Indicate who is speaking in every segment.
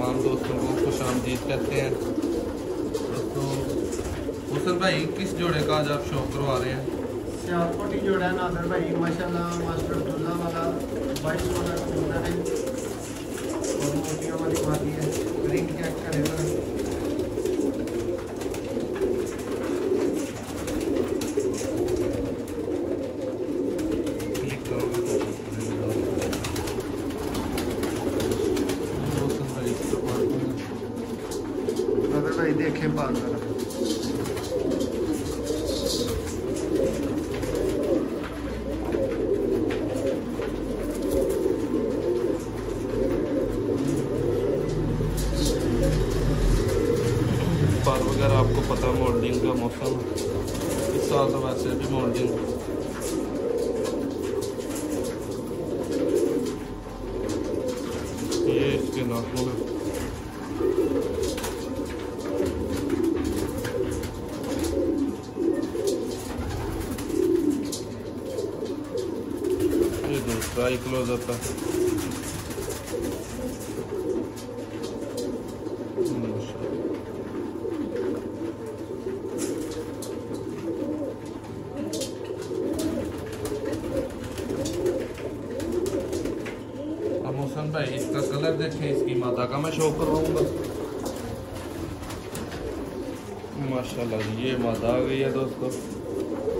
Speaker 1: तमाम दोस्तों को खुशामदीद कहते हैं। दोस्तों हुसन भाई किस जोड़े का आज आप शौक करवा रहे हैं?
Speaker 2: सियालकोटी जोड़ा है नादर भाई माशाल्लाह मास्टर अब्दुल्ला वाला 22 वाला कबूतर है और मोतियों वाली मादी है। रिंग चेक करेगा। भाई देखें बात जरा
Speaker 1: पर वगैरह आपको पता मोल्डिंग का मौसम इस साल तो वैसे भी मोल्डिंग ये इसके नाखून है। ये दूसरा ही क्लोज होता है। हुसन भाई इसका कलर देखें, इसकी मादा का मैं शो करवाऊंगा। माशाल्लाह ये मादा आ गई है दोस्तों,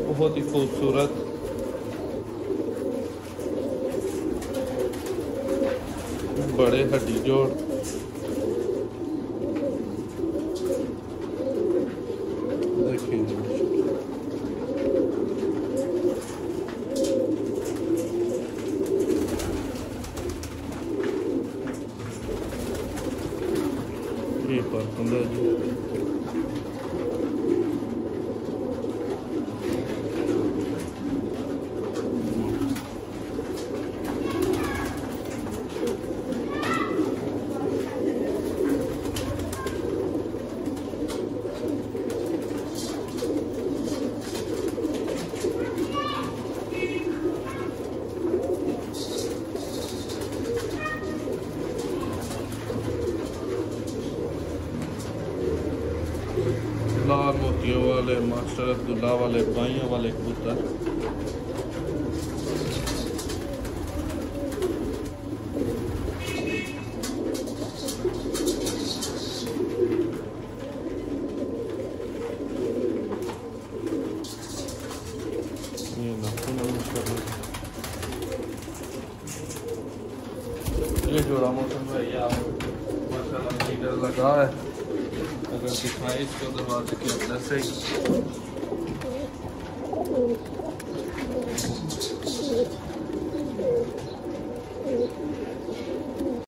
Speaker 1: बहुत ही खूबसूरत। बड़े हड्डी जोड़ देखिए। ये पर 15 जी लाल मोतियों वाले मास्टर अब्दुल्ला वाले बाइयों वाले कबूतर। ये जोड़ा मौसम भैया माशाल्लाह लीडर लगा है। अगर दिखाए इसको दरवाजे के अंदर से